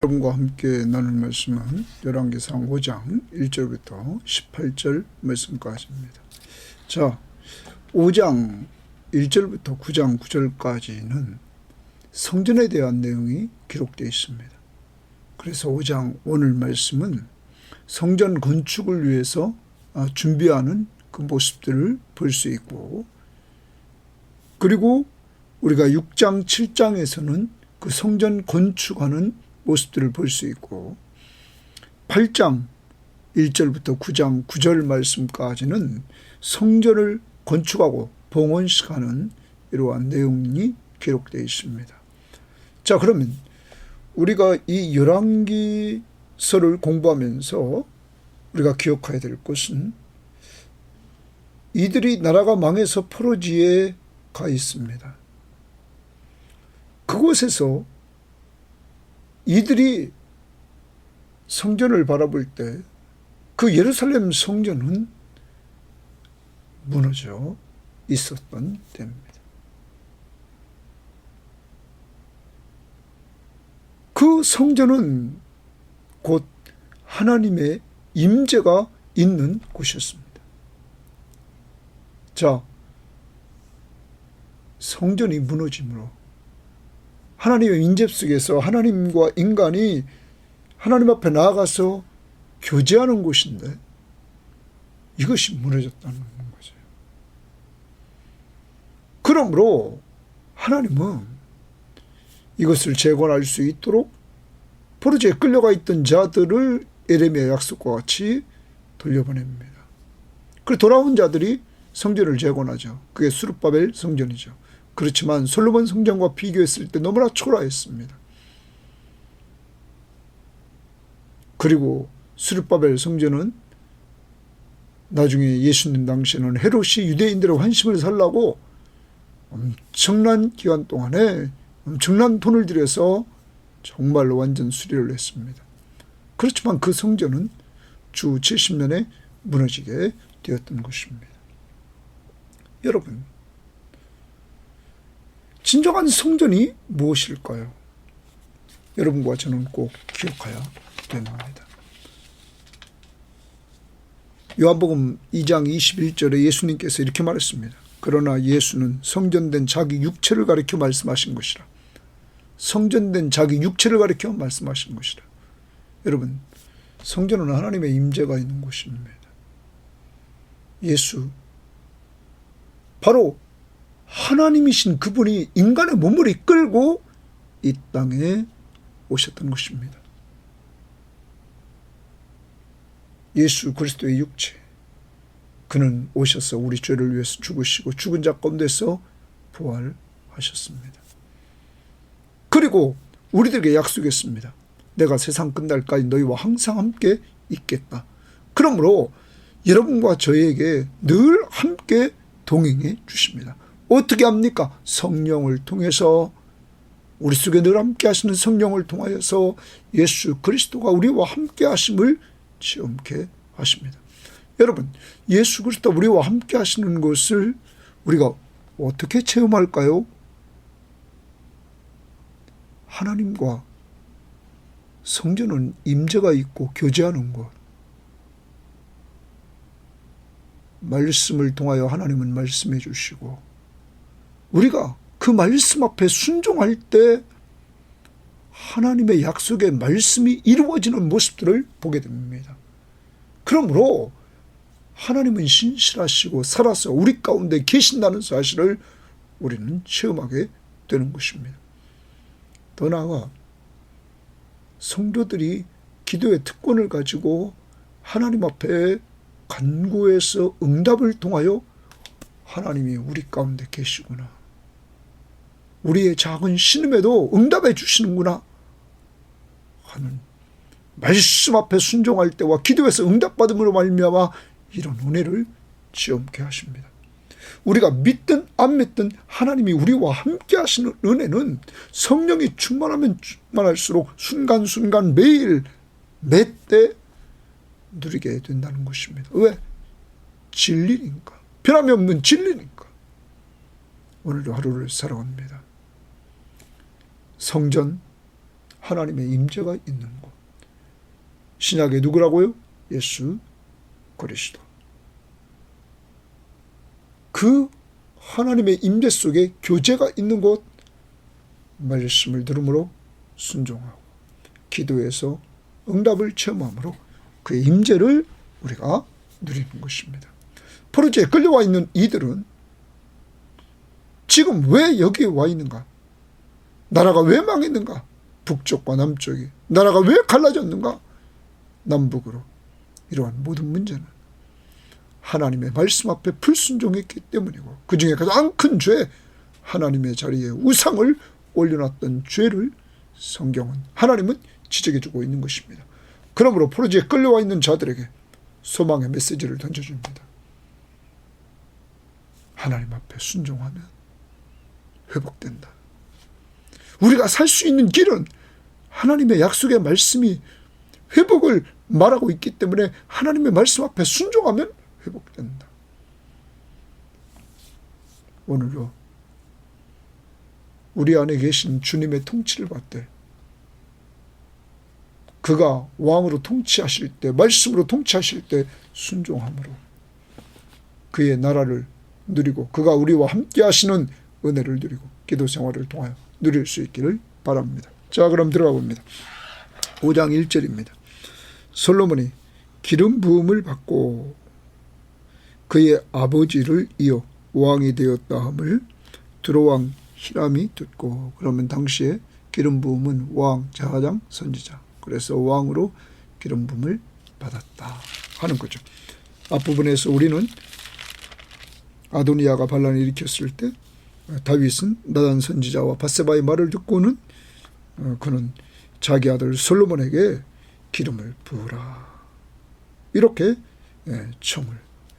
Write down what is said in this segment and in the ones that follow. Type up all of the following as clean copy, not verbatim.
여러분과 함께 나눌 말씀은 열왕기상 5장 1절부터 18절 말씀까지입니다. 자, 5장 1절부터 9장 9절까지는 성전에 대한 내용이 기록되어 있습니다. 그래서 5장 오늘 말씀은 성전 건축을 위해서 준비하는 그 모습들을 볼 수 있고, 그리고 우리가 6장 7장에서는 그 성전 건축하는 모습들을 볼 수 있고, 8장 1절부터 9장 9절 말씀까지는 성전을 건축하고 봉헌식하는 이러한 내용이 기록되어 있습니다. 자, 그러면 우리가 이 열왕기서를 공부하면서 우리가 기억해야 될 것은, 이들이 나라가 망해서 포로지에 가 있습니다. 그곳에서 이들이 성전을 바라볼 때 그 예루살렘 성전은 무너져 있었던 때입니다. 그 성전은 곧 하나님의 임재가 있는 곳이었습니다. 자, 성전이 무너짐으로 하나님의 임재 속에서 하나님과 인간이 하나님 앞에 나아가서 교제하는 곳인데 이것이 무너졌다는 거죠. 그러므로 하나님은 이것을 재건할 수 있도록 포로지에 끌려가 있던 자들을 예레미야 약속과 같이 돌려보냅니다. 그리고 돌아온 자들이 성전을 재건하죠. 그게 스룹바벨 성전이죠. 그렇지만 솔로몬 성전과 비교했을 때 너무나 초라했습니다. 그리고 스룹바벨 성전은 나중에 예수님 당시에는 헤롯이 유대인들의 환심을 살라고 엄청난 기간 동안에 엄청난 돈을 들여서 정말로 완전 수리를 했습니다. 그렇지만 그 성전은 주 70년에 무너지게 되었던 것입니다. 여러분, 진정한 성전이 무엇일까요? 여러분과 저는 꼭 기억해야 됩니다. 요한복음 2장 21절에 예수님께서 이렇게 말했습니다. 그러나 예수는 성전된 자기 육체를 가리켜 말씀하신 것이라. 성전된 자기 육체를 가리켜 말씀하신 것이라. 여러분, 성전은 하나님의 임재가 있는 곳입니다. 예수, 바로 하나님이신 그분이 인간의 몸을 이끌고 이 땅에 오셨던 것입니다. 예수 그리스도의 육체, 그는 오셔서 우리 죄를 위해서 죽으시고 죽은 자 가운데서 부활하셨습니다. 그리고 우리들에게 약속했습니다. 내가 세상 끝날까지 너희와 항상 함께 있겠다. 그러므로 여러분과 저에게 늘 함께 동행해 주십니다. 어떻게 합니까? 성령을 통해서, 우리 속에 늘 함께 하시는 성령을 통하여서 예수 그리스도가 우리와 함께 하심을 체험케 하십니다. 여러분, 예수 그리스도 우리와 함께 하시는 것을 우리가 어떻게 체험할까요? 하나님과 성전은 임재가 있고 교제하는 것. 말씀을 통하여 하나님은 말씀해 주시고, 우리가 그 말씀 앞에 순종할 때 하나님의 약속의 말씀이 이루어지는 모습들을 보게 됩니다. 그러므로 하나님은 신실하시고 살아서 우리 가운데 계신다는 사실을 우리는 체험하게 되는 것입니다. 더 나아가 성도들이 기도의 특권을 가지고 하나님 앞에 간구해서 응답을 통하여 하나님이 우리 가운데 계시구나, 우리의 작은 신음에도 응답해 주시는구나 하는 말씀 앞에 순종할 때와 기도에서 응답받음으로 말미암아 이런 은혜를 체험케 하십니다. 우리가 믿든 안 믿든 하나님이 우리와 함께 하시는 은혜는 성령이 충만하면 충만할수록 순간순간 매일 매때 누리게 된다는 것입니다. 왜? 진리니까. 변함이 없는 진리니까. 오늘도 하루를 살아갑니다. 성전, 하나님의 임재가 있는 곳. 신약의 누구라고요? 예수 그리스도. 그 하나님의 임재 속에 교제가 있는 곳, 말씀을 들음으로 순종하고 기도해서 응답을 체험함으로 그의 임재를 우리가 누리는 것입니다. 포로지에 끌려와 있는 이들은 지금 왜 여기에 와 있는가? 나라가 왜 망했는가? 북쪽과 남쪽이 나라가 왜 갈라졌는가? 남북으로. 이러한 모든 문제는 하나님의 말씀 앞에 불순종했기 때문이고, 그 중에 가장 큰 죄, 하나님의 자리에 우상을 올려놨던 죄를 성경은, 하나님은 지적해주고 있는 것입니다. 그러므로 포로지에 끌려와 있는 자들에게 소망의 메시지를 던져줍니다. 하나님 앞에 순종하면 회복된다. 우리가 살 수 있는 길은 하나님의 약속의 말씀이 회복을 말하고 있기 때문에 하나님의 말씀 앞에 순종하면 회복된다. 오늘도 우리 안에 계신 주님의 통치를 받되, 그가 왕으로 통치하실 때, 말씀으로 통치하실 때 순종함으로 그의 나라를 누리고 그가 우리와 함께 하시는 은혜를 누리고 기도 생활을 통하여 누릴 수 있기를 바랍니다. 자, 그럼 들어가 봅니다. 5장 1절입니다. 솔로몬이 기름 부음을 받고 그의 아버지를 이어 왕이 되었다 함을 두로왕 히람이 듣고, 그러면 당시에 기름 부음은 왕, 제사장, 선지자, 그래서 왕으로 기름 부음을 받았다 하는 거죠. 앞부분에서 우리는 아도니아가 반란을 일으켰을 때 다윗은 나단 선지자와 밧세바의 말을 듣고는 그는 자기 아들 솔로몬에게 기름을 부으라 이렇게 청을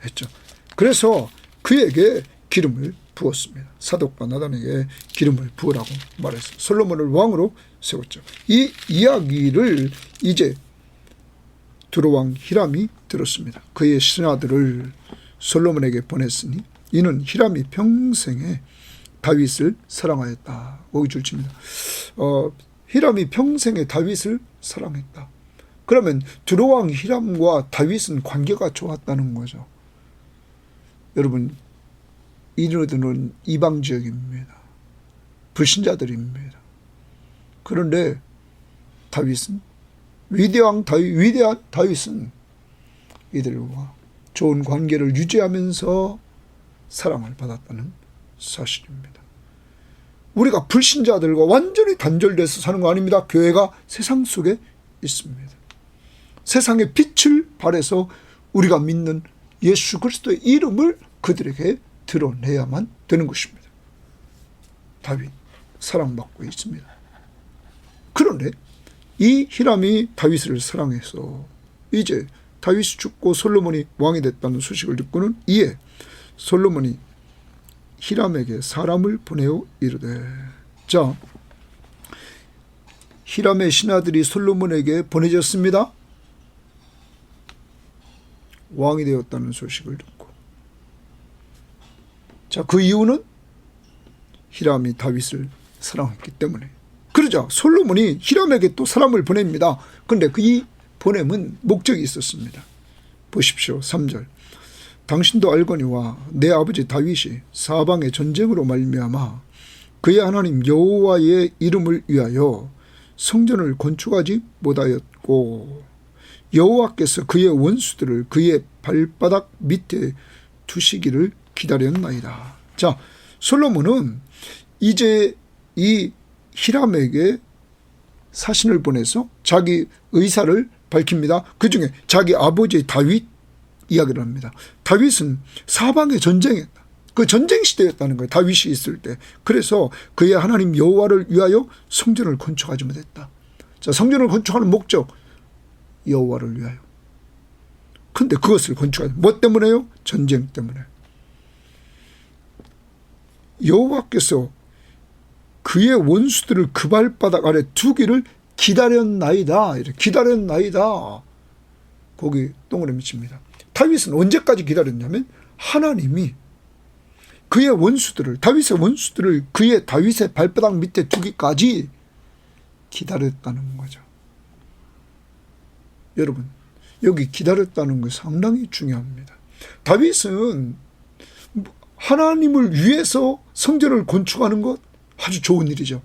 했죠. 그래서 그에게 기름을 부었습니다. 사독과 나단에게 기름을 부으라고 말해서 솔로몬을 왕으로 세웠죠. 이 이야기를 이제 두로왕 히람이 들었습니다. 그의 신하들을 솔로몬에게 보냈으니 이는 히람이 평생에 다윗을 사랑하였다. 거기 줄칩니다. 히람이 평생에 다윗을 사랑했다. 그러면 두로왕 히람과 다윗은 관계가 좋았다는 거죠. 여러분, 이들은 이방 지역입니다. 불신자들입니다. 그런데 다윗은 위대한 다윗은 이들과 좋은 관계를 유지하면서 사랑을 받았다는 사실입니다. 우리가 불신자들과 완전히 단절돼서 사는 거 아닙니다. 교회가 세상 속에 있습니다. 세상의 빛을 발해서 우리가 믿는 예수 그리스도의 이름을 그들에게 드러내야만 되는 것입니다. 다윗 사랑받고 있습니다. 그런데 이 히람이 다윗을 사랑해서 이제 다윗이 죽고 솔로몬이 왕이 됐다는 소식을 듣고는 이에 솔로몬이 히람에게 사람을 보내어 이르되, 자, 히람의 신하들이 솔로몬에게 보내졌습니다. 왕이 되었다는 소식을 듣고. 자, 그 이유는 히람이 다윗을 사랑했기 때문에. 그러자 솔로몬이 히람에게 또 사람을 보냅니다. 그런데 그 이 보냄은 목적이 있었습니다. 보십시오. 3절. 당신도 알거니와 내 아버지 다윗이 사방의 전쟁으로 말미암아 그의 하나님 여호와의 이름을 위하여 성전을 건축하지 못하였고 여호와께서 그의 원수들을 그의 발바닥 밑에 두시기를 기다렸나이다. 자, 솔로몬은 이제 이 히람에게 사신을 보내서 자기 의사를 밝힙니다. 그 중에 자기 아버지 다윗 이야기를 합니다. 다윗은 사방에 전쟁했다. 그 전쟁 시대였다는 거예요. 다윗이 있을 때. 그래서 그의 하나님 여호와를 위하여 성전을 건축하지 못했다. 자, 성전을 건축하는 목적, 여호와를 위하여. 그런데 그것을 건축하지 뭐 때문에요? 전쟁 때문에. 여호와께서 그의 원수들을 그 발바닥 아래 두기를 기다렸나이다. 이렇게 기다렸나이다. 거기 동그라미 칩니다. 다윗은 언제까지 기다렸냐면 하나님이 그의 원수들을, 다윗의 원수들을 그의 다윗의 발바닥 밑에 두기까지 기다렸다는 거죠. 여러분, 여기 기다렸다는 거 상당히 중요합니다. 다윗은 하나님을 위해서 성전을 건축하는 것 아주 좋은 일이죠.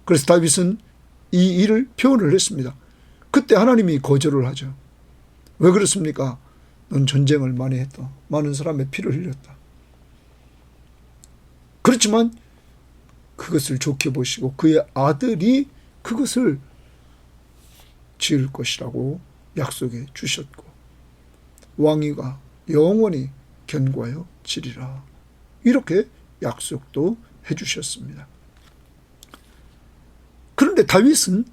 그래서 다윗은 이 일을 표현을 했습니다. 그때 하나님이 거절을 하죠. 왜 그렇습니까? 넌 전쟁을 많이 했다. 많은 사람의 피를 흘렸다. 그렇지만 그것을 좋게 보시고 그의 아들이 그것을 지을 것이라고 약속해 주셨고 왕위가 영원히 견고하여 지리라. 이렇게 약속도 해 주셨습니다. 그런데 다윗은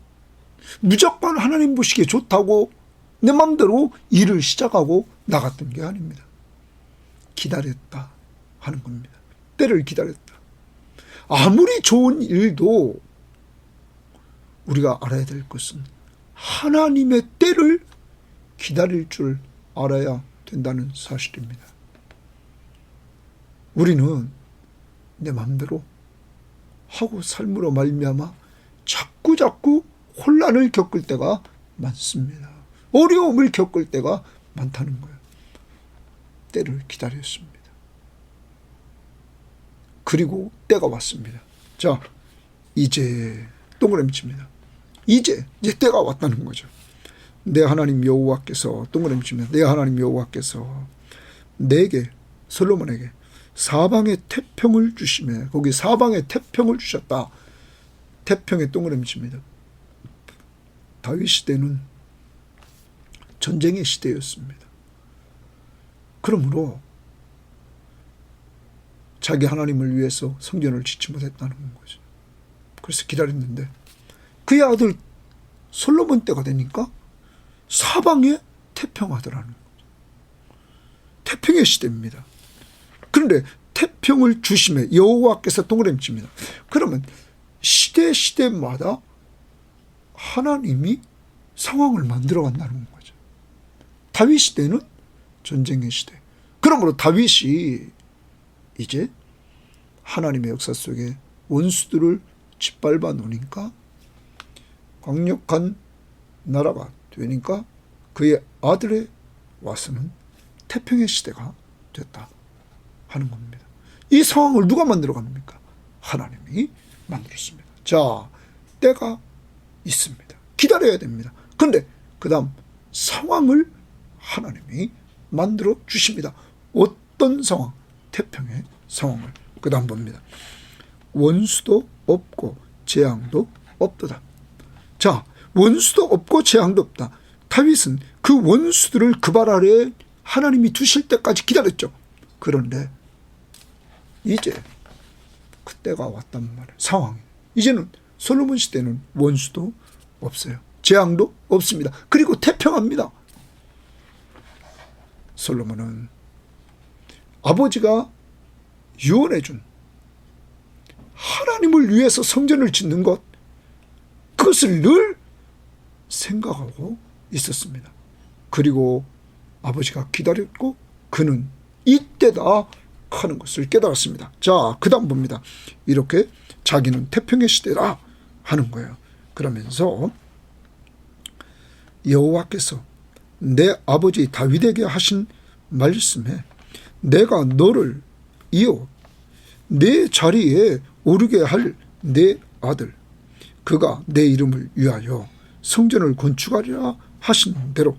무조건 하나님 보시기에 좋다고 내 마음대로 일을 시작하고 나갔던 게 아닙니다. 기다렸다 하는 겁니다. 때를 기다렸다. 아무리 좋은 일도 우리가 알아야 될 것은 하나님의 때를 기다릴 줄 알아야 된다는 사실입니다. 우리는 내 마음대로 하고 삶으로 말미암아 자꾸 혼란을 겪을 때가 많습니다. 어려움을 겪을 때가 많다는 거예요. 때를 기다렸습니다. 그리고 때가 왔습니다. 자, 이제 동그라미칩니다. 이제 때가 왔다는 거죠. 내 하나님 여호와께서 동그라미칩니다. 내 하나님 여호와께서 내게 솔로몬에게 사방에 태평을 주시며 거기 사방에 태평을 주셨다. 태평에 동그라미칩니다. 다윗 시대는 전쟁의 시대였습니다. 그러므로 자기 하나님을 위해서 성전을 짓지 못했다는 거죠. 그래서 기다렸는데 그의 아들 솔로몬 때가 되니까 사방에 태평하더라는 거죠. 태평의 시대입니다. 그런데 태평을 주심에 여호와께서 동그라미칩니다. 그러면 시대마다 하나님이 상황을 만들어 간다는 거죠. 다윗 시대는 전쟁의 시대. 그러므로 다윗이 이제 하나님의 역사 속에 원수들을 짓밟아 놓으니까 강력한 나라가 되니까 그의 아들의 와서는 태평의 시대가 됐다 하는 겁니다. 이 상황을 누가 만들어 갑니까? 하나님이 만들었습니다. 자, 때가 있습니다. 기다려야 됩니다. 그런데 그 다음 상황을 하나님이 만들어 주십니다. 어떤 상황? 태평의 상황을 그 다음 봅니다. 원수도 없고 재앙도 없도다. 자, 원수도 없고 재앙도 없다. 다윗은 그 원수들을 그 발 아래에 하나님이 두실 때까지 기다렸죠. 그런데 이제 그때가 왔단 말이에요. 상황이. 이제는 솔로몬 시대는 원수도 없어요. 재앙도 없습니다. 그리고 태평합니다. 솔로몬은 아버지가 유언해 준 하나님을 위해서 성전을 짓는 것, 그것을 늘 생각하고 있었습니다. 그리고 아버지가 기다렸고 그는 이때다 하는 것을 깨달았습니다. 자, 그 다음 봅니다. 이렇게 자기는 태평의 시대라 하는 거예요. 그러면서 여호와께서 내 아버지 다윗에게 하신 말씀에 내가 너를 이어 내 자리에 오르게 할 내 아들 그가 내 이름을 위하여 성전을 건축하리라 하신 대로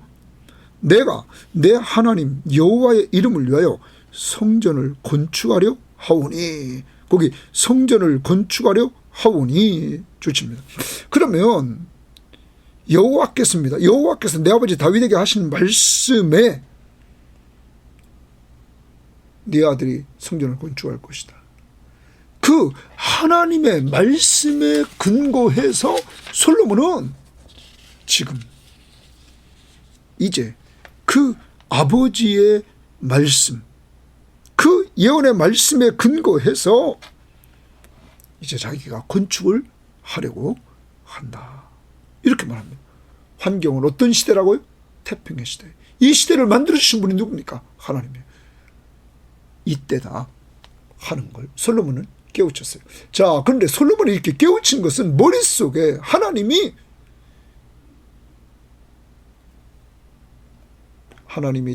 내가 내 하나님 여호와의 이름을 위하여 성전을 건축하려 하오니, 거기 성전을 건축하려 하오니 주십니다. 그러면 여호와께서입니다. 여호와께서 내 아버지 다윗에게 하신 말씀에 네 아들이 성전을 건축할 것이다. 그 하나님의 말씀에 근거해서 솔로몬은 지금 이제 그 아버지의 말씀, 그 예언의 말씀에 근거해서 이제 자기가 건축을 하려고 한다. 이렇게 말합니다. 환경은 어떤 시대라고요? 태평의 시대. 이 시대를 만들어주신 분이 누굽니까? 하나님이에요. 이때다 하는 걸 솔로몬은 깨우쳤어요. 자, 그런데 솔로몬이 이렇게 깨우친 것은 머릿속에 하나님이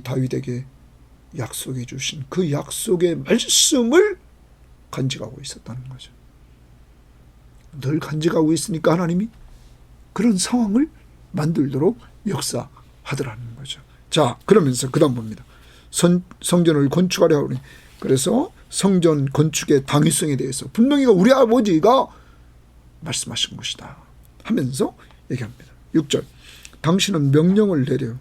다윗에게 약속해 주신 그 약속의 말씀을 간직하고 있었다는 거죠. 늘 간직하고 있으니까 하나님이 그런 상황을 만들도록 역사하더라는 거죠. 자, 그러면서 그 다음 봅니다. 성전을 건축하려 하니, 그래서 성전 건축의 당위성에 대해서 분명히 우리 아버지가 말씀하신 것이다 하면서 얘기합니다. 6절, 당신은 명령을 내려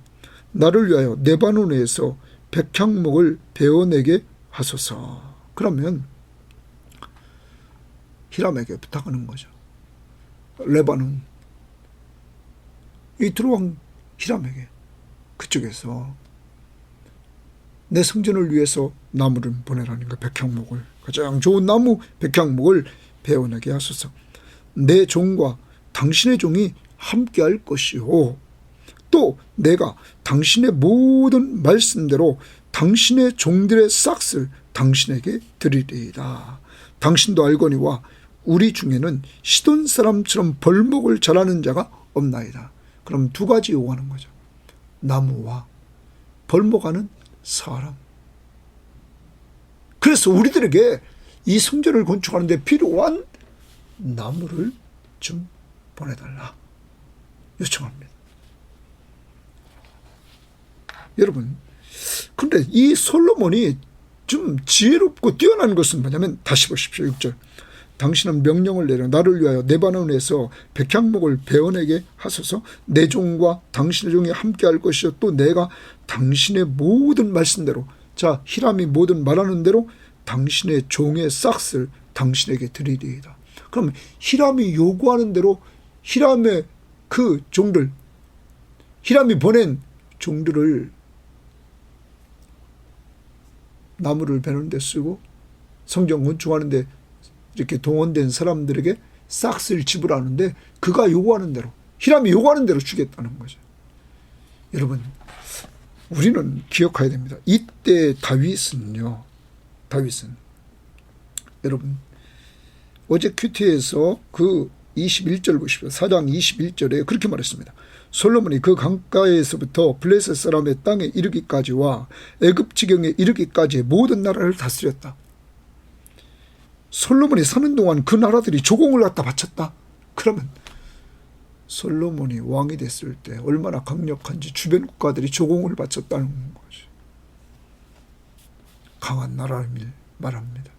나를 위하여 레바논에서 백향목을 베어내게 하소서. 그러면 히람에게 부탁하는 거죠. 레바논, 이 두루왕 히람에게 그쪽에서 내 성전을 위해서 나무를 보내라는 거, 백향목을, 가장 좋은 나무 백향목을 베어내게 하소서. 내 종과 당신의 종이 함께할 것이요, 또 내가 당신의 모든 말씀대로 당신의 종들의 싹을 당신에게 드리리이다. 당신도 알거니와 우리 중에는 시돈 사람처럼 벌목을 잘하는 자가 없나이다. 그럼 두 가지 요구하는 거죠. 나무와 벌목하는 사람. 그래서 우리들에게 이 성전을 건축하는 데 필요한 나무를 좀 보내달라 요청합니다. 여러분, 근데 이 솔로몬이 좀 지혜롭고 뛰어난 것은 뭐냐면, 다시 보십시오. 6절. 당신은 명령을 내려 나를 위하여 레바논에서 백향목을 베어내게 하소서. 내 종과 당신의 종이 함께할 것이요, 또 내가 당신의 모든 말씀대로, 자, 히람이 모든 말하는 대로 당신의 종의 싹을 당신에게 드리리이다. 그럼 히람이 요구하는 대로 히람의 그 종들, 히람이 보낸 종들을 나무를 베는 데 쓰고 성전 건축하는 데 이렇게 동원된 사람들에게 싹을 지불하는데, 그가 요구하는 대로, 히람이 요구하는 대로 주겠다는 거죠. 여러분, 우리는 기억해야 됩니다. 이때 다윗은 여러분, 어제 큐티에서 그 21절 보십시오. 4장 21절에 그렇게 말했습니다. 솔로몬이 그 강가에서부터 블레셋 사람의 땅에 이르기까지와 애굽 지경에 이르기까지 모든 나라를 다스렸다. 솔로몬이 사는 동안 그 나라들이 조공을 갖다 바쳤다. 그러면 솔로몬이 왕이 됐을 때 얼마나 강력한지 주변 국가들이 조공을 바쳤다는 거죠. 강한 나라를 말합니다.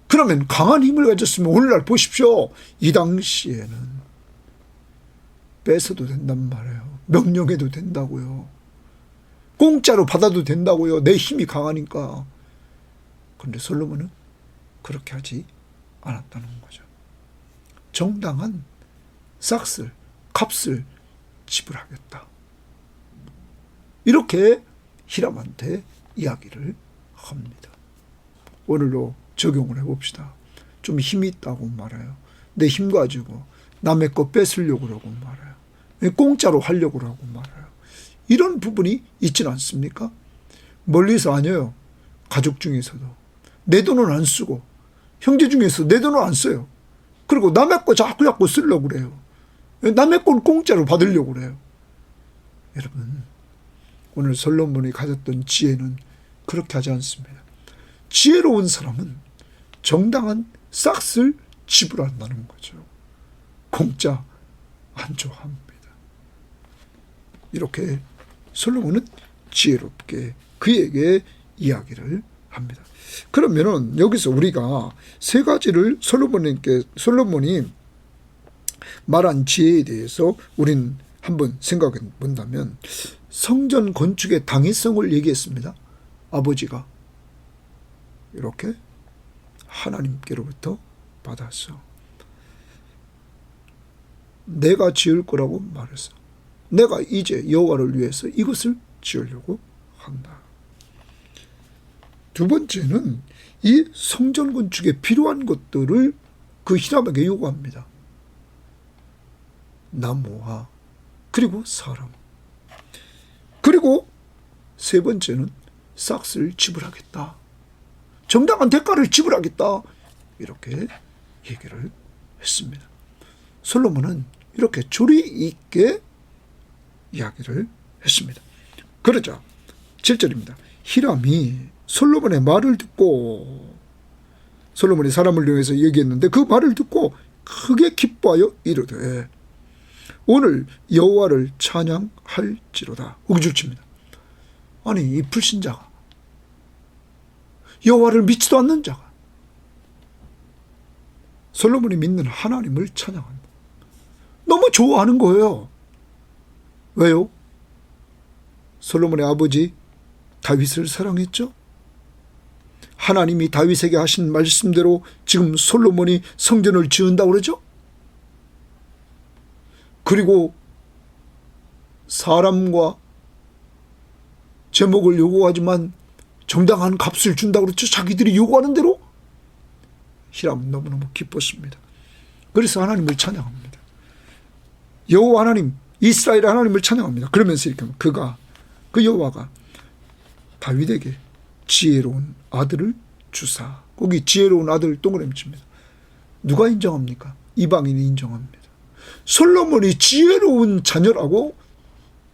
그러면 강한 힘을 가졌으면 오늘날 보십시오. 이 당시에는 뺏어도 된단 말이에요. 명령해도 된다고요. 공짜로 받아도 된다고요. 내 힘이 강하니까. 그런데 솔로몬은 그렇게 하지 않았다는 거죠. 정당한 싹을, 값을 지불하겠다. 이렇게 히람한테 이야기를 합니다. 오늘도 적용을 해봅시다. 좀 힘이 있다고 말해요. 내 힘 가지고 남의 거 뺏으려고 그러고 말해요. 공짜로 하려고 하고 말해요. 이런 부분이 있지는 않습니까? 멀리서 아니에요. 가족 중에서도 내 돈은 안 쓰고, 형제 중에서 내 돈은 안 써요. 그리고 남의 거 자꾸 쓰려고 그래요. 남의 건 공짜로 받으려고 그래요. 여러분, 오늘 솔로몬이 가졌던 지혜는 그렇게 하지 않습니다. 지혜로운 사람은 정당한 싹을 지불한다는 거죠. 공짜 안 좋아합니다. 이렇게 솔로몬은 지혜롭게 그에게 이야기를 합니다. 그러면은 여기서 우리가 세 가지를 솔로몬이 말한 지혜에 대해서 우린 한번 생각해 본다면, 성전 건축의 당위성을 얘기했습니다. 아버지가 이렇게 하나님께로부터 받아서 내가 지을 거라고 말해서 내가 이제 여호와를 위해서 이것을 지으려고 한다. 두 번째는 이 성전 건축에 필요한 것들을 그 히람에게 요구합니다. 나무와 그리고 사람. 그리고 세 번째는 싹을 지불하겠다. 정당한 대가를 지불하겠다. 이렇게 얘기를 했습니다. 솔로몬은 이렇게 조리 있게 이야기를 했습니다. 그러자 7절입니다. 히람이 솔로몬의 말을 듣고, 솔로몬이 사람을 이용해서 얘기했는데 그 말을 듣고 크게 기뻐하여 이르되 오늘 여호와를 찬양할지로다. 우기줄칩니다. 아니, 이 불신자가, 여호와를 믿지도 않는 자가 솔로몬이 믿는 하나님을 찬양한다. 너무 좋아하는 거예요. 왜요? 솔로몬의 아버지 다윗을 사랑했죠. 하나님이 다윗에게 하신 말씀대로 지금 솔로몬이 성전을 지은다고 그러죠. 그리고 사람과 제목을 요구하지만 정당한 값을 준다고 그랬죠. 자기들이 요구하는 대로. 히람은 너무너무 기뻤습니다. 그래서 하나님을 찬양합니다. 여호와 하나님, 이스라엘의 하나님을 찬양합니다. 그러면서 이렇게 그 여호와가 다윗에게 지혜로운 아들을 주사. 거기 지혜로운 아들 동그라미 칩니다. 누가 인정합니까? 이방인이 인정합니다. 솔로몬이 지혜로운 자녀라고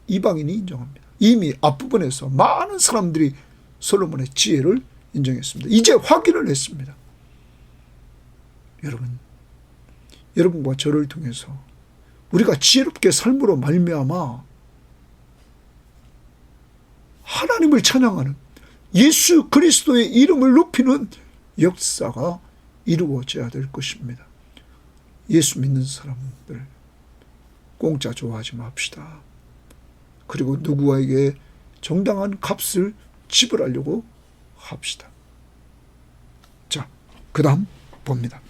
이방인이 인정합니다. 이미 앞부분에서 많은 사람들이 솔로몬의 지혜를 인정했습니다. 이제 확인을 했습니다. 여러분과 저를 통해서 우리가 지혜롭게 삶으로 말미암아 하나님을 찬양하는, 예수 그리스도의 이름을 높이는 역사가 이루어져야 될 것입니다. 예수 믿는 사람들 공짜 좋아하지 맙시다. 그리고 누구에게 정당한 값을 지불하려고 합시다. 자, 그 다음 봅니다.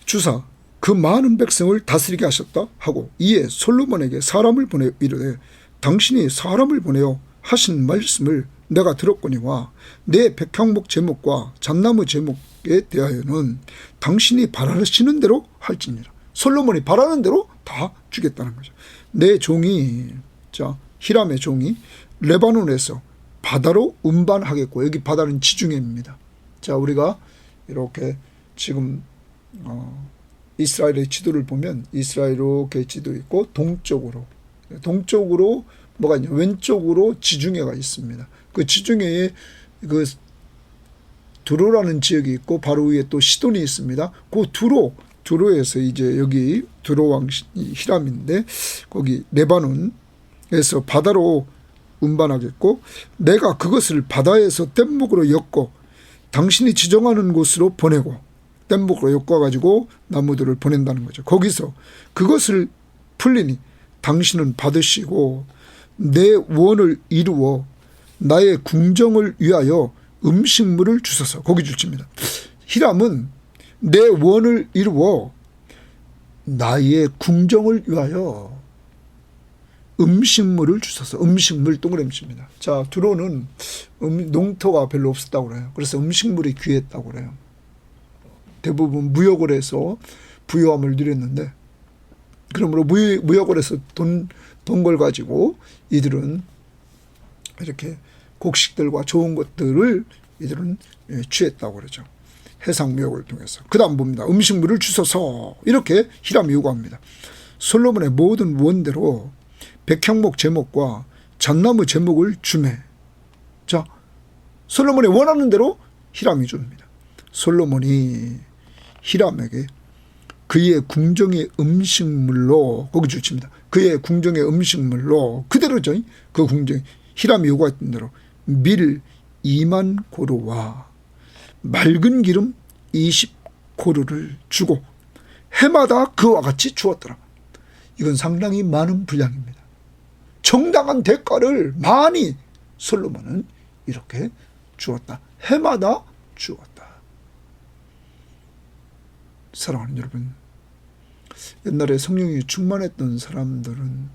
주사 그 많은 백성을 다스리게 하셨다 하고 이에 솔로몬에게 사람을 보내 이르되 당신이 사람을 보내어 하신 말씀을 내가 들었거니와 내 백향목 제목과 잣나무 제목에 대하여는 당신이 바라시는 대로 할지니라. 솔로몬이 바라는 대로 다 주겠다는 거죠. 내 종이, 자, 히람의 종이 레바논에서 바다로 운반하겠고, 여기 바다는 지중해입니다. 자, 우리가 이렇게 지금 이스라엘의 지도를 보면 이스라엘 이렇게 지도 있고 동쪽으로 뭐가 있냐, 왼쪽으로 지중해가 있습니다. 그 지중해에 그 두로라는 지역이 있고 바로 위에 또 시돈이 있습니다. 그 두로에서 이제 여기 두로 왕 히람인데 거기 레바논에서 바다로 운반하겠고 내가 그것을 바다에서 뗏목으로 엮고 당신이 지정하는 곳으로 보내고, 뗏목으로 엮어가지고 나무들을 보낸다는 거죠. 거기서 그것을 풀리니 당신은 받으시고 내 원을 이루어 나의 궁정을 위하여 음식물을 주소서. 거기 줄칩니다. 히람은 내 원을 이루어 나의 궁정을 위하여 음식물을 주소서. 음식물 동그라미 칩니다. 자, 두로는 농토가 별로 없었다고 그래요. 그래서 음식물이 귀했다고 그래요. 대부분 무역을 해서 부유함을 누렸는데, 그러므로 무역을 해서 돈 걸 가지고 이들은 이렇게 곡식들과 좋은 것들을 이들은 취했다고 그러죠. 해상 무역을 통해서. 그 다음 봅니다. 음식물을 주소서. 이렇게 히람이 요구합니다. 솔로몬의 모든 원대로 백향목 제목과 잣나무 제목을 주매. 자, 솔로몬이 원하는 대로 히람이 줍니다. 솔로몬이 히람에게 그의 궁정의 음식물로, 거기 줄칩니다. 그의 궁정의 음식물로, 그대로죠. 그 궁정, 히람이 요구했던 대로 밀 2만 고루와 맑은 기름 20고루를 주고 해마다 그와 같이 주었더라. 이건 상당히 많은 분량입니다. 정당한 대가를 많이 솔로몬은 이렇게 주었다. 해마다 주었다. 사랑하는 여러분, 옛날에 성령이 충만했던 사람들은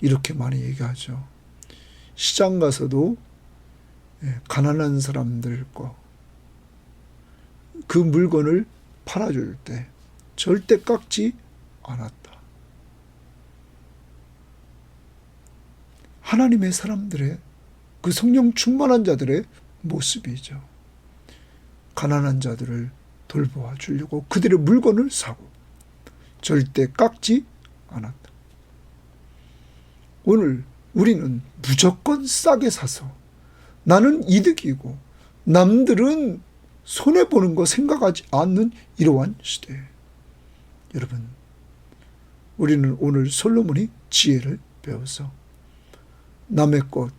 이렇게 많이 얘기하죠. 시장 가서도 가난한 사람들 거 그 물건을 팔아줄 때 절대 깎지 않았다. 하나님의 사람들의, 그 성령 충만한 자들의 모습이죠. 가난한 자들을 돌보아 주려고 그들의 물건을 사고 절대 깎지 않았다. 오늘 우리는 무조건 싸게 사서 나는 이득이고 남들은 손해보는 거 생각하지 않는 이러한 시대에 여러분, 우리는 오늘 솔로몬이 지혜를 배워서 남의 것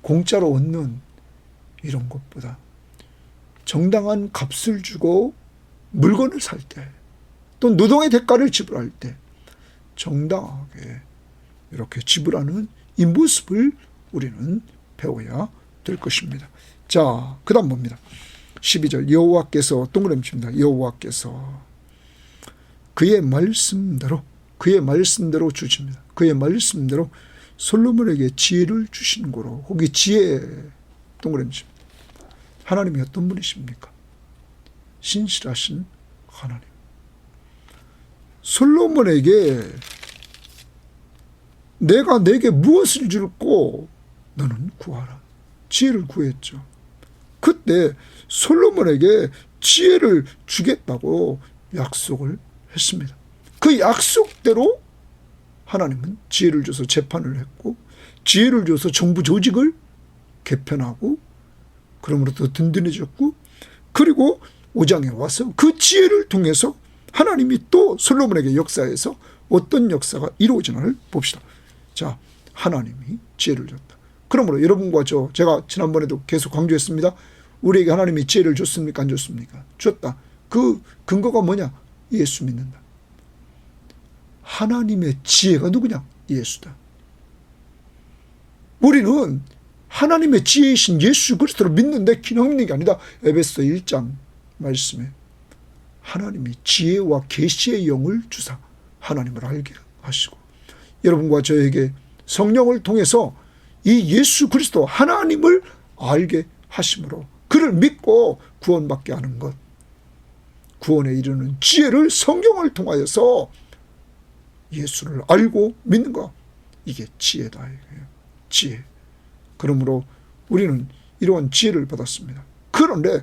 공짜로 얻는 이런 것보다 정당한 값을 주고 물건을 살 때, 또 노동의 대가를 지불할 때 정당하게 이렇게 지불하는 이 모습을 우리는 배워야 될 것입니다. 자, 그 다음 봅니다. 12절 여호와께서 동그라미 칩니다. 여호와께서 그의 말씀대로 주십니다. 그의 말씀대로 솔로몬에게 지혜를 주신 거로, 거기 지혜 동그라미 칩니다. 하나님이 어떤 분이십니까? 신실하신 하나님. 솔로몬에게 내가 내게 무엇을 줄고 너는 구하라. 지혜를 구했죠. 그때 솔로몬에게 지혜를 주겠다고 약속을 했습니다. 그 약속대로 하나님은 지혜를 줘서 재판을 했고, 지혜를 줘서 정부 조직을 개편하고, 그러므로 더 든든해졌고, 그리고 5장에 와서 그 지혜를 통해서 하나님이 또 솔로몬에게 역사에서 어떤 역사가 이루어지나를 봅시다. 자, 하나님이 지혜를 줬다. 그러므로 여러분과 제가 지난번에도 계속 강조했습니다. 우리에게 하나님이 지혜를 줬습니까? 안 줬습니까? 줬다. 그 근거가 뭐냐? 예수 믿는다. 하나님의 지혜가 누구냐? 예수다. 우리는 하나님의 지혜이신 예수 그리스도를 믿는데 그냥 믿는 게 아니다. 에베소 1장 말씀에 하나님이 지혜와 계시의 영을 주사 하나님을 알게 하시고, 여러분과 저에게 성령을 통해서 이 예수 그리스도 하나님을 알게 하심으로 그를 믿고 구원받게 하는 것, 구원에 이르는 지혜를 성경을 통하여서 예수를 알고 믿는 것, 이게 지혜다. 이거예요. 지혜. 그러므로 우리는 이러한 지혜를 받았습니다. 그런데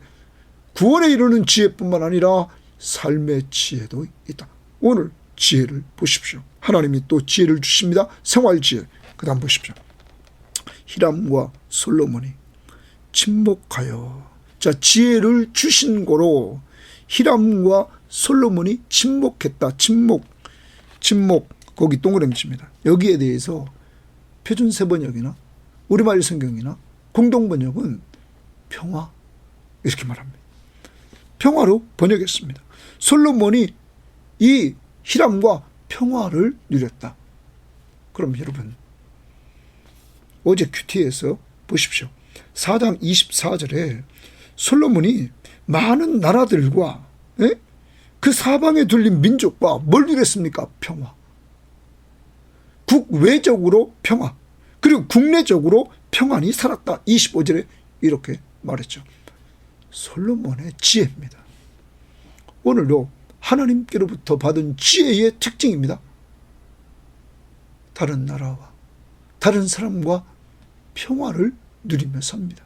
구원에 이르는 지혜뿐만 아니라 삶의 지혜도 있다. 오늘 지혜를 보십시오. 하나님이 또 지혜를 주십니다. 생활 지혜. 그 다음 보십시오. 히람과 솔로몬이 친목하여, 자, 지혜를 주신 거로 히람과 솔로몬이 친목했다. 친목 거기 동그라미 칩니다. 여기에 대해서 표준 세번역이나 우리말 성경이나 공동번역은 평화 이렇게 말합니다. 평화로 번역했습니다. 솔로몬이 이 히람과 평화를 누렸다. 그럼 여러분, 어제 큐티에서 보십시오. 4장 24절에 솔로몬이 많은 나라들과 그 사방에 둘린 민족과 뭘 누렸습니까? 평화. 국외적으로 평화, 그리고 국내적으로 평안이 살았다. 25절에 이렇게 말했죠. 솔로몬의 지혜입니다. 오늘도 하나님께로부터 받은 지혜의 특징입니다. 다른 나라와 다른 사람과 평화를 누리며 삽니다.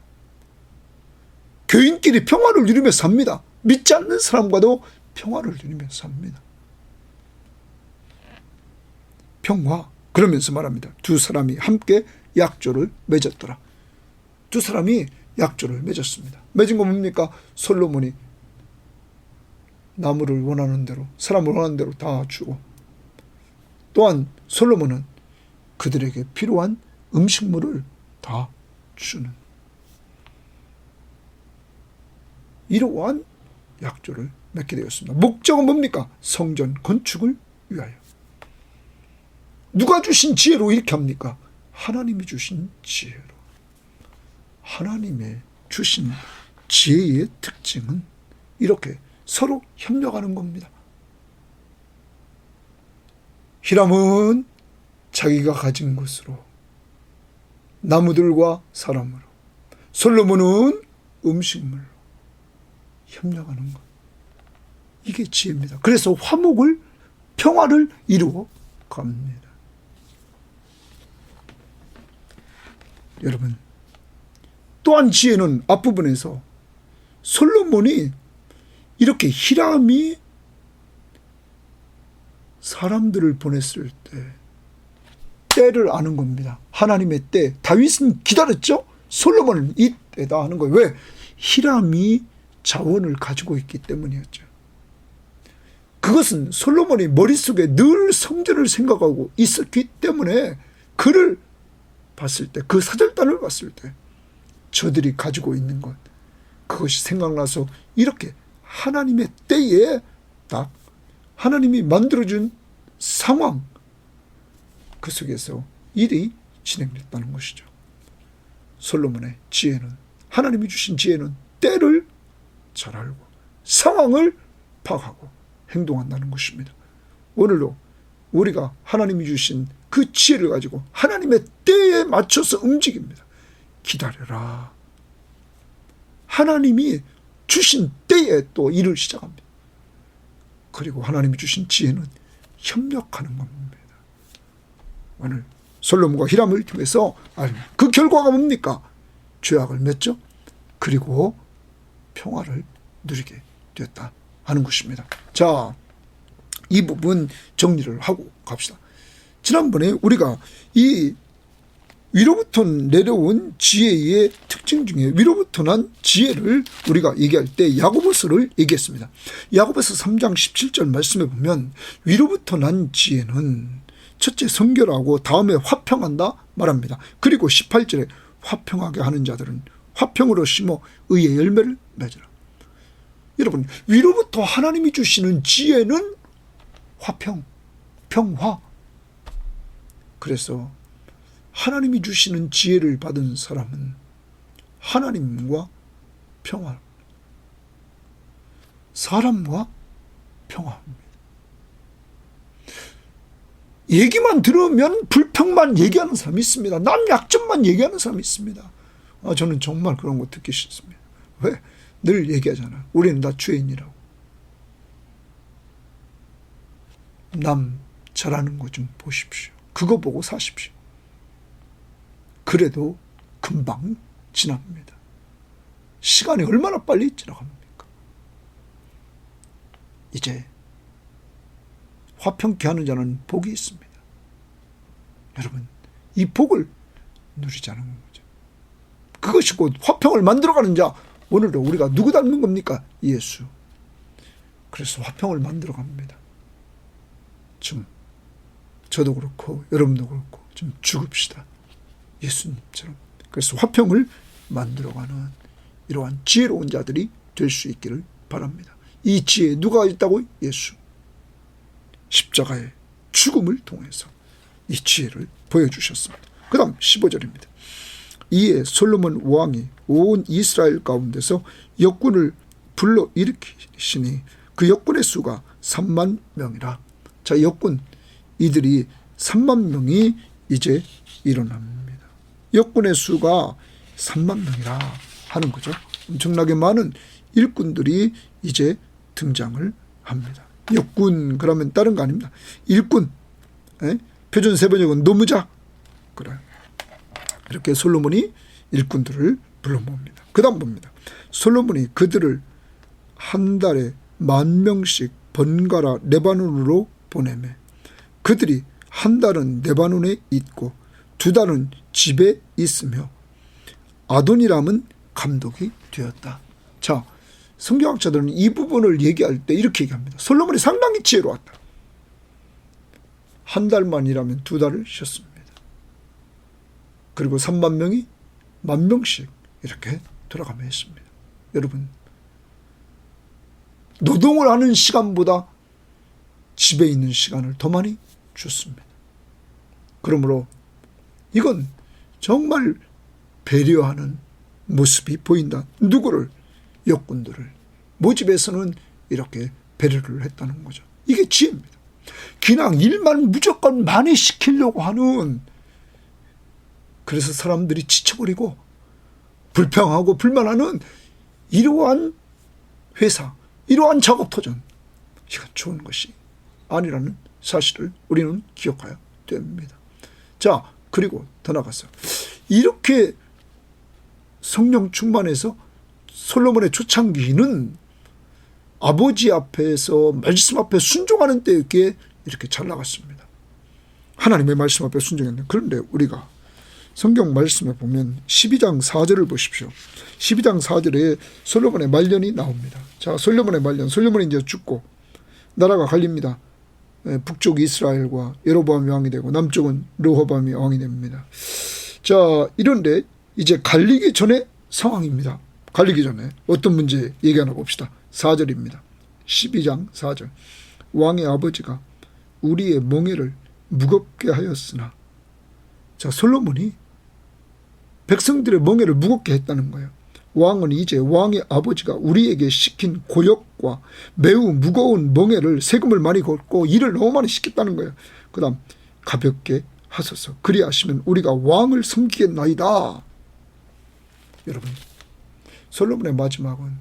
교인끼리 평화를 누리며 삽니다. 믿지 않는 사람과도 평화를 누리며 삽니다. 평화. 그러면서 말합니다. 두 사람이 함께 약조를 맺었더라. 두 사람이 약조를 맺었습니다. 맺은 건 뭡니까? 솔로몬이 나무를 원하는 대로, 사람을 원하는 대로 다 주고, 또한 솔로몬은 그들에게 필요한 음식물을 다 주는 이러한 약조를 맺게 되었습니다. 목적은 뭡니까? 성전 건축을 위하여. 누가 주신 지혜로 이렇게 합니까? 하나님이 주신 지혜로. 하나님의 주신 지혜의 특징은 이렇게 서로 협력하는 겁니다. 히람은 자기가 가진 것으로, 나무들과 사람으로, 솔로몬은 음식물로 협력하는 것. 이게 지혜입니다. 그래서 화목을, 평화를 이루어 갑니다. 여러분, 또한 지혜는 앞부분에서 솔로몬이 이렇게 히람이 사람들을 보냈을 때 때를 아는 겁니다. 하나님의 때. 다윗은 기다렸죠. 솔로몬은 이 때다 하는 거예요. 왜? 히람이 자원을 가지고 있기 때문이었죠. 그것은 솔로몬이 머릿속에 늘 성전을 생각하고 있었기 때문에 그를 봤을 때, 그 사절단을 봤을 때 저들이 가지고 있는 것, 그것이 생각나서 이렇게 하나님의 때에 딱 하나님이 만들어준 상황, 그 속에서 일이 진행됐다는 것이죠. 솔로몬의 지혜는, 하나님이 주신 지혜는 때를 잘 알고 상황을 파악하고 행동한다는 것입니다. 오늘도 우리가 하나님이 주신 그 지혜를 가지고 하나님의 때에 맞춰서 움직입니다. 기다려라. 하나님이 주신 때에 또 일을 시작합니다. 그리고 하나님이 주신 지혜는 협력하는 겁니다. 오늘 솔로몬과 히람을 통해서 그 결과가 뭡니까? 죄악을 맺죠. 그리고 평화를 누리게 되었다 하는 것입니다. 자, 이 부분 정리를 하고 갑시다. 지난번에 우리가 이 위로부터 내려온 지혜의 특징 중에 위로부터 난 지혜를 우리가 얘기할 때 야고보서를 얘기했습니다. 야고보서 3장 17절 말씀에 보면 위로부터 난 지혜는 첫째 성결하고 다음에 화평한다 말합니다. 그리고 18절에 화평하게 하는 자들은 화평으로 심어 의의 열매를 맺으라. 여러분, 위로부터 하나님이 주시는 지혜는 화평, 평화. 그래서 하나님이 주시는 지혜를 받은 사람은 하나님과 평화, 사람과 평화입니다. 얘기만 들으면 불평만 얘기하는 사람이 있습니다. 남 약점만 얘기하는 사람이 있습니다. 저는 정말 그런 거 듣기 싫습니다. 왜? 늘 얘기하잖아. 우리는 다 죄인이라고. 남 잘하는 거 좀 보십시오. 그거 보고 사십시오. 그래도 금방 지납니다. 시간이 얼마나 빨리 지나갑니까? 이제 화평케 하는 자는 복이 있습니다. 여러분, 이 복을 누리자는 거죠. 그것이 곧 화평을 만들어가는 자. 오늘도 우리가 누구 닮은 겁니까? 예수. 그래서 화평을 만들어갑니다. 좀 저도 그렇고 여러분도 그렇고 좀 죽읍시다. 예수님처럼. 그래서 화평을 만들어가는 이러한 지혜로운 자들이 될 수 있기를 바랍니다. 이 지혜에 누가 있다고? 예수. 십자가의 죽음을 통해서 이 지혜를 보여주셨습니다. 그 다음 15절입니다. 이에 솔로몬 왕이 온 이스라엘 가운데서 역군을 불러일으키시니 그 역군의 수가 3만 명이라. 자, 역군, 이들이 3만 명이 이제 일어납니다. 역군의 수가 3만 명이라 하는 거죠. 엄청나게 많은 일꾼들이 이제 등장을 합니다. 역군 그러면 다른 거 아닙니다. 일꾼. 표준 세번역은 노무자. 그래요. 이렇게 솔로몬이 일꾼들을 불러 모읍니다. 그 다음 봅니다. 솔로몬이 그들을 한 달에 10,000명씩 번갈아 레바논으로 보내매 그들이 한 달은 레바논에 있고 2달은 집에 있으며 아도니람은 감독이 되었다. 자, 성경학자들은 이 부분을 얘기할 때 이렇게 얘기합니다. 솔로몬이 상당히 지혜로웠다. 한 달만 일하면 2달을 쉬었습니다. 그리고 3만 명이 10,000명씩 이렇게 돌아가며 했습니다. 여러분, 노동을 하는 시간보다 집에 있는 시간을 더 많이 줬습니다. 그러므로 이건 정말 배려하는 모습이 보인다. 누구를? 역군들을. 모집에서는 이렇게 배려를 했다는 거죠. 이게 지혜입니다. 그냥 일만 무조건 많이 시키려고 하는, 그래서 사람들이 지쳐버리고 불평하고 불만하는 이러한 회사, 이러한 작업터전, 이건 좋은 것이 아니라는 사실을 우리는 기억해야 됩니다. 자, 그리고 더 나가서 이렇게 성령 충만해서 솔로몬의 초창기는 아버지 앞에서 말씀 앞에 순종하는 때에 이렇게 잘 나갔습니다. 하나님의 말씀 앞에 순종했는데, 그런데 우리가 성경 말씀에 보면 12장 4절을 보십시오. 12장 4절에 솔로몬의 말년이 나옵니다. 자, 솔로몬의 말년. 솔로몬이 이제 죽고 나라가 갈립니다. 북쪽 이스라엘과 여로보암이 왕이 되고 남쪽은 르호보암이 왕이 됩니다. 자, 이런데 이제 갈리기 전에 상황입니다. 갈리기 전에 어떤 문제 얘기하나 봅시다. 4절입니다. 12장 4절. 왕의 아버지가 우리의 멍에를 무겁게 하였으나, 자, 솔로몬이 백성들의 멍에를 무겁게 했다는 거예요. 왕은 이제 왕의 아버지가 우리에게 시킨 고역과 매우 무거운 멍에를 세금을 많이 걷고 일을 너무 많이 시켰다는 거예요. 그 다음 가볍게 하소서. 그리하시면 우리가 왕을 섬기겠나이다. 여러분, 솔로몬의 마지막은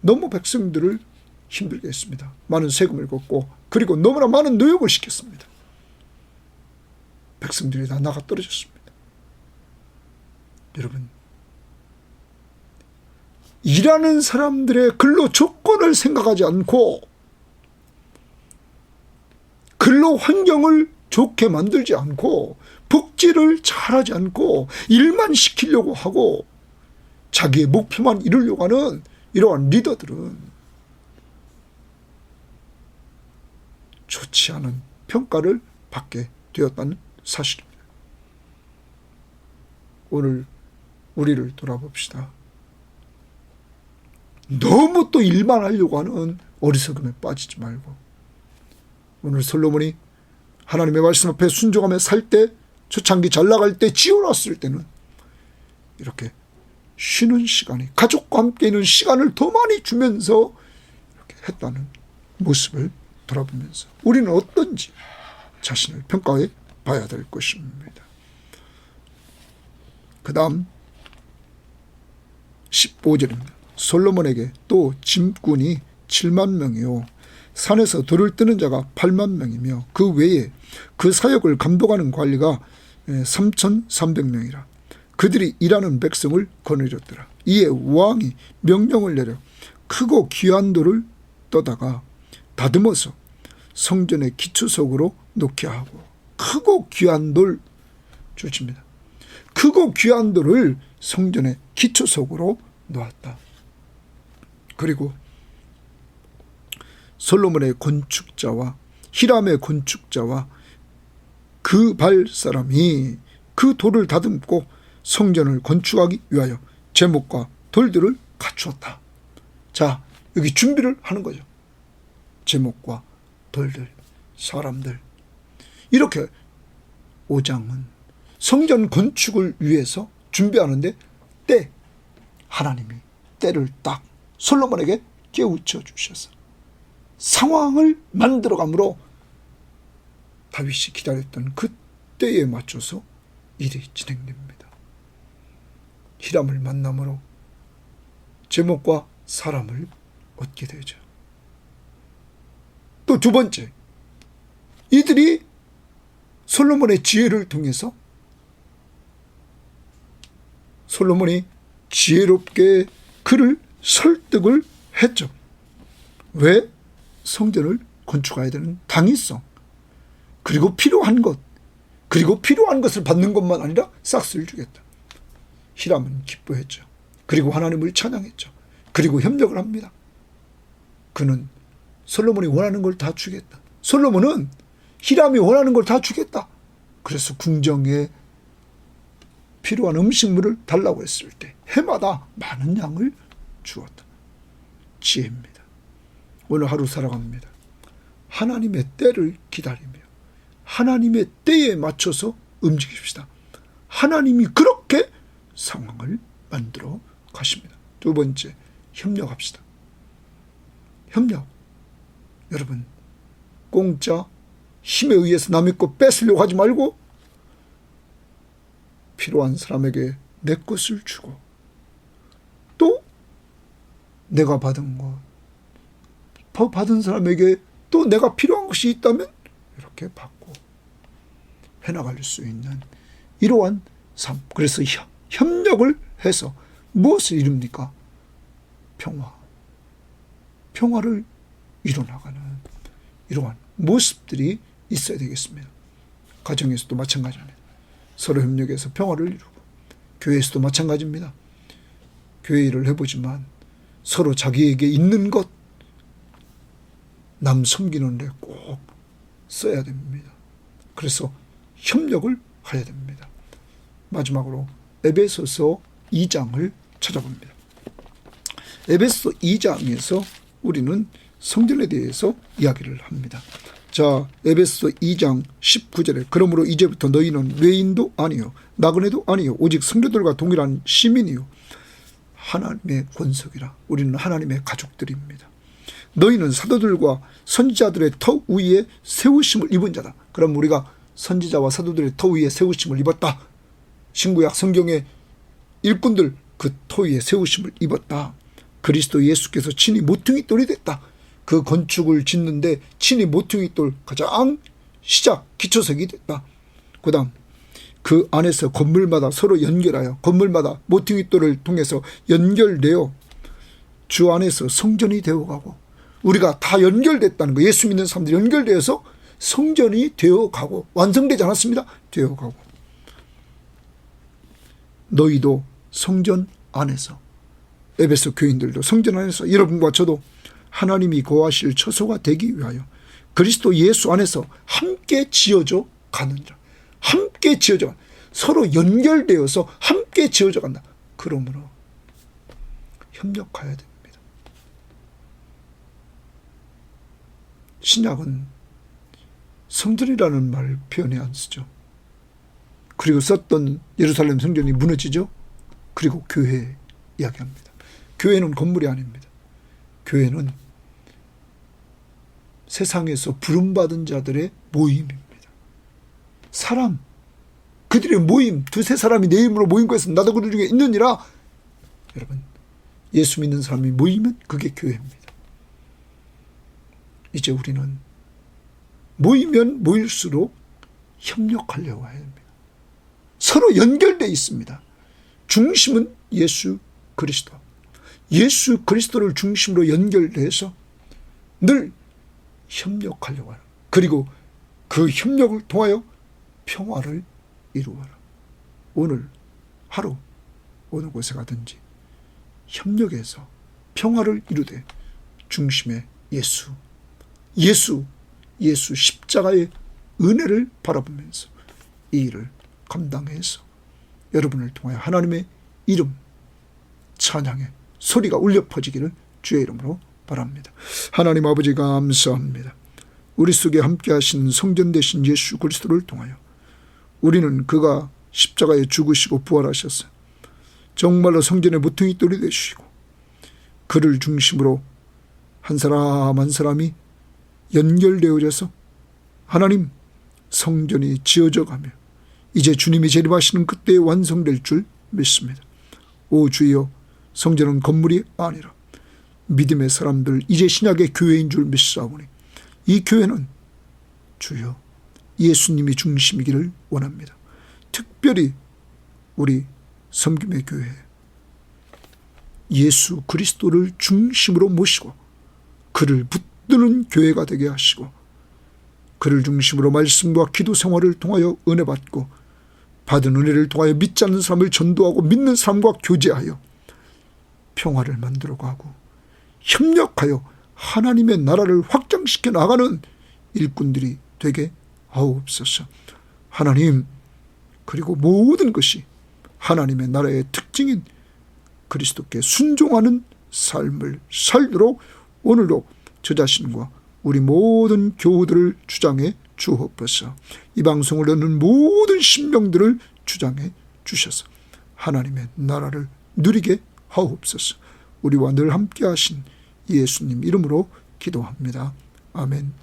너무 백성들을 힘들게 했습니다. 많은 세금을 걷고, 그리고 너무나 많은 노역을 시켰습니다. 백성들이 다 나가 떨어졌습니다. 여러분, 일하는 사람들의 근로 조건을 생각하지 않고 근로 환경을 좋게 만들지 않고 복지를 잘하지 않고 일만 시키려고 하고 자기의 목표만 이루려고 하는 이러한 리더들은 좋지 않은 평가를 받게 되었다는 사실입니다. 오늘 우리를 돌아봅시다. 너무 또 일만 하려고 하는 어리석음에 빠지지 말고, 오늘 솔로몬이 하나님의 말씀 앞에 순종하며 살 때, 초창기 잘 나갈 때, 지어놨을 때는 이렇게 쉬는 시간이, 가족과 함께 있는 시간을 더 많이 주면서 이렇게 했다는 모습을 돌아보면서 우리는 어떤지 자신을 평가해 봐야 될 것입니다. 그 다음 15절입니다. 솔로몬에게 또 짐꾼이 7만 명이요 산에서 돌을 뜨는 자가 8만 명이며 그 외에 그 사역을 감독하는 관리가 3,300명이라. 그들이 일하는 백성을 거느렸더라. 이에 왕이 명령을 내려 크고 귀한 돌을 떠다가 다듬어서 성전의 기초석으로 놓게 하고, 크고 귀한 돌 조치입니다. 크고 귀한 돌을 성전의 기초석으로 놓았다. 그리고 솔로몬의 건축자와 히람의 건축자와 그 발 사람이 그 돌을 다듬고 성전을 건축하기 위하여 제목과 돌들을 갖추었다. 자, 여기 준비를 하는 거죠. 제목과 돌들, 사람들. 이렇게 5장은 성전 건축을 위해서 준비하는데 하나님이 때를 딱 솔로몬에게 깨우쳐 주셔서 상황을 만들어감으로 다윗이 기다렸던 그 때에 맞춰서 일이 진행됩니다. 히람을 만남으로 제목과 사람을 얻게 되죠. 또 두 번째, 이들이 솔로몬의 지혜를 통해서 솔로몬이 지혜롭게 그를 설득을 했죠. 왜? 성전을 건축해야 되는 당위성, 그리고 필요한 것, 그리고 필요한 것을 받는 것만 아니라 싹쓸이 주겠다. 히람은 기뻐했죠. 그리고 하나님을 찬양했죠. 그리고 협력을 합니다. 그는 솔로몬이 원하는 걸 다 주겠다. 솔로몬은 히람이 원하는 걸 다 주겠다. 그래서 궁정에 필요한 음식물을 달라고 했을 때 해마다 많은 양을 주었다. 지혜입니다. 오늘 하루 살아갑니다. 하나님의 때를 기다리며 하나님의 때에 맞춰서 움직입시다. 하나님이 그렇게 상황을 만들어 가십니다. 두 번째, 협력합시다. 협력. 여러분, 공짜 힘에 의해서 남의 것 뺏으려고 하지 말고 필요한 사람에게 내 것을 주고, 또 내가 받은 것, 받은 사람에게 또 내가 필요한 것이 있다면 이렇게 받고 해나갈 수 있는 이러한 삶. 그래서 협력을 해서 무엇을 이룹니까? 평화를 이뤄나가는 이러한 모습들이 있어야 되겠습니다. 가정에서도 마찬가지입니다. 서로 협력해서 평화를 이루고, 교회에서도 마찬가지입니다. 교회 일을 해보지만 서로 자기에게 있는 것 남 섬기는 데 꼭 써야 됩니다. 그래서 협력을 해야 됩니다. 마지막으로 에베소서 2장을 찾아봅니다. 에베소 2장에서 우리는 성전에 대해서 이야기를 합니다. 자, 에베소 2장 19절에 그러므로 이제부터 너희는 외인도 아니요 나그네도 아니요 오직 성도들과 동일한 시민이요 하나님의 권속이라. 우리는 하나님의 가족들입니다. 너희는 사도들과 선지자들의 터 위에 세우심을 입은 자다. 그럼 우리가 선지자와 사도들의 터 위에 세우심을 입었다. 신구약 성경의 일꾼들 그 터 위에 세우심을 입었다. 그리스도 예수께서 친히 모퉁이 돌이 됐다. 그 건축을 짓는데 친히 모퉁이 돌 가장 시작 기초석이 됐다. 그 다음 그 안에서 건물마다 서로 연결하여 건물마다 모퉁이 돌을 통해서 연결되어 주 안에서 성전이 되어가고, 우리가 다 연결됐다는 거, 예수 믿는 사람들이 연결되어서 성전이 되어가고, 완성되지 않았습니다. 되어가고, 너희도 성전 안에서, 에베소 교인들도 성전 안에서 여러분과 저도 하나님이 거하실 처소가 되기 위하여 그리스도 예수 안에서 함께 지어져 가느니라. 함께 지어져, 서로 연결되어서 함께 지어져 간다. 그러므로 협력해야 됩니다. 신약은 성전이라는 말 표현에 안 쓰죠. 그리고 썼던 예루살렘 성전이 무너지죠. 그리고 교회 이야기합니다. 교회는 건물이 아닙니다. 교회는 세상에서 부름받은 자들의 모임입니다. 사람, 그들의 모임, 두세 사람이 내 이름으로 모인 것은 나도 그들 중에 있느니라. 여러분, 예수 믿는 사람이 모이면 그게 교회입니다. 이제 우리는 모이면 모일수록 협력하려고 해야 합니다. 서로 연결되어 있습니다. 중심은 예수 그리스도. 예수 그리스도를 중심으로 연결돼서 늘 협력하려고 하라. 그리고 그 협력을 통하여 평화를 이루어라. 오늘 하루 어느 곳에 가든지 협력해서 평화를 이루되 중심에 예수 십자가의 은혜를 바라보면서 이 일을 감당해서 여러분을 통하여 하나님의 이름 찬양의 소리가 울려 퍼지기를 주의 이름으로 바랍니다. 하나님 아버지 감사합니다. 우리 속에 함께 하신 성전 되신 예수 그리스도를 통하여 우리는 그가 십자가에 죽으시고 부활하셔서 정말로 성전의 모퉁이 돌이 되시고 그를 중심으로 한 사람 한 사람이 연결되어져서 하나님 성전이 지어져 가며 이제 주님이 재림하시는 그때에 완성될 줄 믿습니다. 오 주여, 성전은 건물이 아니라 믿음의 사람들, 이제 신약의 교회인 줄 믿사오니 이 교회는 주여 예수님이 중심이기를 원합니다. 특별히 우리 섬김의 교회 예수 그리스도를 중심으로 모시고 그를 붙드는 교회가 되게 하시고 그를 중심으로 말씀과 기도 생활을 통하여 은혜 받고 받은 은혜를 통하여 믿지 않는 사람을 전도하고 믿는 사람과 교제하여 평화를 만들어가고 협력하여 하나님의 나라를 확장시켜 나가는 일꾼들이 되게 하옵소서. 하나님, 그리고 모든 것이 하나님의 나라의 특징인 그리스도께 순종하는 삶을 살도록 오늘도 저 자신과 우리 모든 교우들을 주장해 주옵소서. 이 방송을 듣는 모든 신명들을 주장해 주셔서 하나님의 나라를 누리게 하옵소서. 우리와 늘 함께 하신 예수님 이름으로 기도합니다. 아멘.